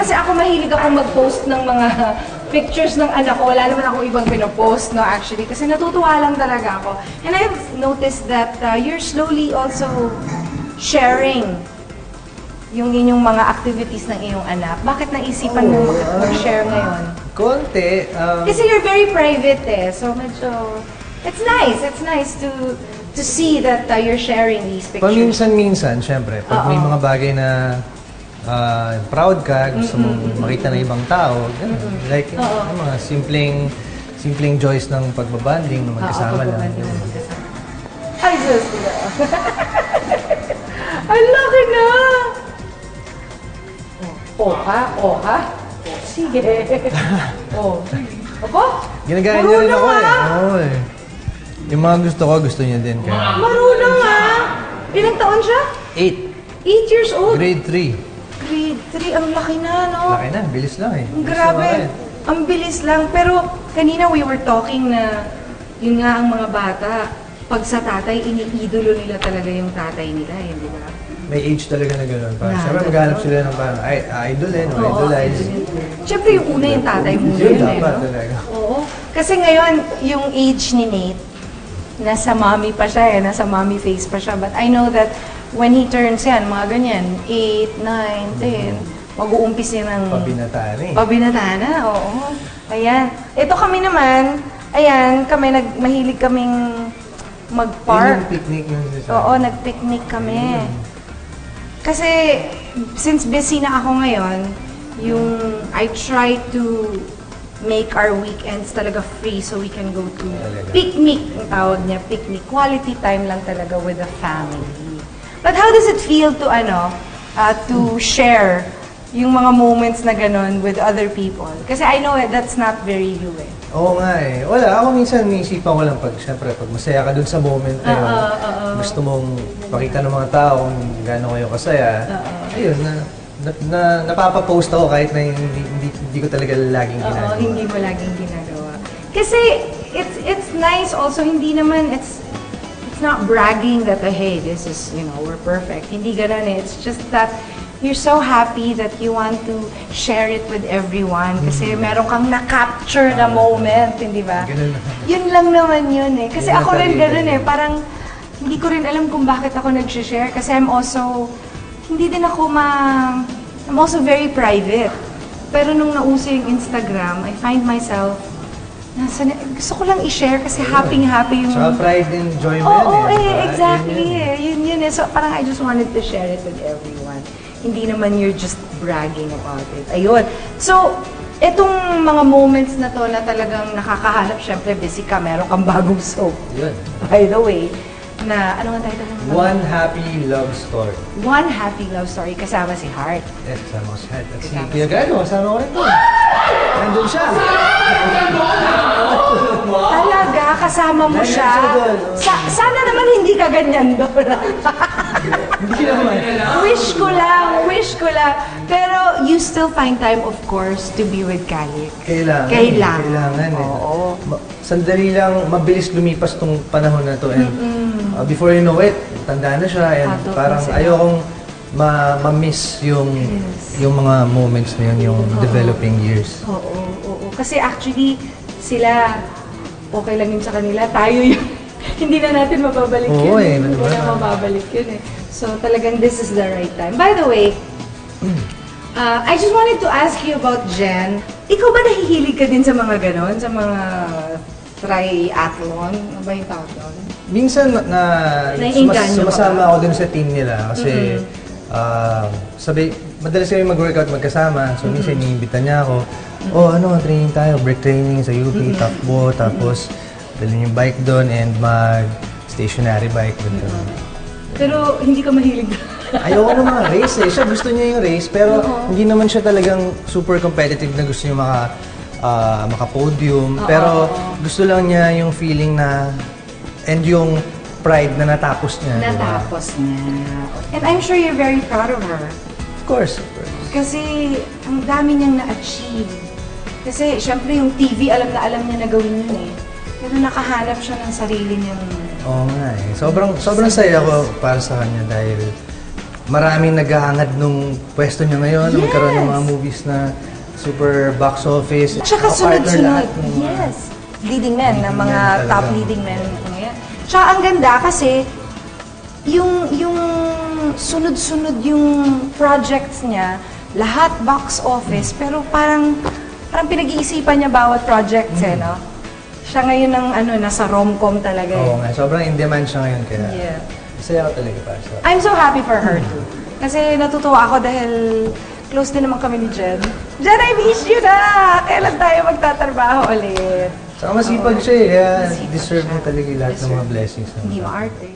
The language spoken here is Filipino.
kasi ako mahilig ako mag-post ng mga pictures ng anak ko. Wala naman akong ibang pinopost, no, actually. Kasi natutuwa lang talaga ako. And I've noticed that you're slowly also sharing yung inyong mga activities ng iyong anak. Bakit naisipan mo mag-share ngayon? Konti. Kasi you're very private eh. So medyo, it's nice to see that you're sharing these pictures. Paminsan-minsan, syempre. Pag may mga bagay na proud ka, gusto mong makita ng ibang tao, ganun. Like, yung mga simpleng joys ng pagbabanding, ng magkasama lang. Ay, Diyos ko. Ang laki na! Oh, ha? Sige. Ako? Ginagaya niya rin ako eh. Oo eh. Yung mga gusto niya din. Kaya... Marunong Ilang taon siya? 8. 8 years old? Grade 3. Grade 3, ang laki na, no? Laki na, bilis lang eh. Grabe, ang bilis lang. Pero kanina we were talking na yun nga ang mga bata, pag sa tatay, iniidolo nila talaga yung tatay nila, di ba? May age talaga na gano'n. Siyempre maghanap sila ng parang idolin o idolize. Siyempre yung una yung tatay muna yun eh, no? Talaga. Oo. Kasi ngayon, yung age ni Nate, nasa mommy pa siya eh, nasa mommy face pa siya. But I know that when he turns yan, mga ganyan, 8, 9, 10, mag-uumpis yan ng... Pabinataan eh. Pabinataan na, oo. Ayan. Ito kami naman, ayan, mahilig kaming mag-park. Yung picnic yung sinasabi. Oo, nag-picnic kami. Kasi, since busy na ako ngayon, I try to make our weekends talaga free so we can go to picnic, ang tawag niya, picnic. Quality time lang talaga with the family. But how does it feel to to share yung mga moments na ganun with other people? Kasi I know that's not very you eh. Oo nga eh. Wala, ako minsan naisipan ko lang siyempre, pag masaya ka dun sa moment na yun, gusto mong pakita ng mga tao kung gaano kayo kasaya, ayun, napapapost ako kahit na hindi ko talaga laging ginagawa. Hindi mo laging ginagawa. Kasi it's nice also, hindi naman, it's not bragging that, hey, this is, we're perfect. Hindi ganun eh. It's just that you're so happy that you want to share it with everyone kasi meron kang na-capture na moment, hindi ba? Yun lang naman yun eh. Kasi ako rin ganun eh. Parang hindi ko rin alam kung bakit ako nag-share kasi I'm also very private. Pero nung nauso yung Instagram, I find myself gusto ko lang i-share kasi happy yung... Saka pride and joy mo Oo, exactly eh. Yun eh. So parang I just wanted to share it with everyone. Hindi naman you're just bragging about it. Ayun. So, etong mga moments na to na talagang nakakahanap, syempre busy ka, meron kang bagong soap. Yun. By the way, na, ano nga title ng One Happy Love Story. One Happy Love Story, kasama si Heart. Yes, kasama ko si Heart. At si Kuya Grado, kasama ko rin to. Nandun siya. Talaga, kasama mo siya. Sana naman hindi ka ganyan doon. Hindi naman. Wish ko lang. Pero you still find time, of course, to be with Kalik. Kailangan eh. Oo. Sandali lang, mabilis lumipas tong panahon na to. And before you know it, tanda na siya. And parang ayokong ma-miss yung mga moments na yun, yung developing years. Oo. Kasi actually, sila, okay lang yun sa kanila. Tayo yun. Hindi na natin mababalik yun. Hindi na mababalik yun eh. So talagang this is the right time. By the way, I just wanted to ask you about Jen. Ikaw ba nahihilig ka din sa mga ganon? Sa mga triathlon? Ano ba yung tawag doon? Minsan sumasama ako dun sa team nila kasi madalas kami mag-workout magkasama. So minsan iniimbita niya ako. Training tayo, break training sa UP, takbo, tapos dalhin yung bike doon and mag-stationary bike doon. Pero hindi ka mahilig doon? Ayoko ng mga race eh. Siya gusto niya yung race, pero hindi naman siya talagang super competitive na gusto niya maka-podium. Pero gusto lang niya yung feeling na, and yung pride na natapos niya. Natapos niya. And I'm sure you're very proud of her. Of course. Kasi ang dami niyang na-achieve. Kasi syempre yung TV, alam niya na gawin yun eh. Pero nakahanap siya ng sarili niyang... Oo nga eh. Sobrang saya ko para sa kanya dahil maraming naghahangad nung pwesto niya ngayon na magkaroon ng mga Yes. movies na super box office. Tsaka Partner sunod-sunod. lahat ng mga- Yes. Leading men, na Leading mga men talaga. top leading men. Ngayon. Tsaka ang ganda kasi yung sunod-sunod yung projects niya, lahat box office, pero parang pinag-iisipan niya bawat projects no? Siya ngayon nasa rom-com talaga Oo nga, sobrang in demand siya ngayon kaya Yeah. masaya ako talaga para sa I'm so happy for her too. Kasi natutuwa ako dahil close din naman kami ni Jen. Jen, I miss you na! Kailan tayo magtatrabaho ulit? Saka masipag siya kaya Masipag deserve siya. niya talaga lahat ng mga Deserve. blessings. Hindi maarte.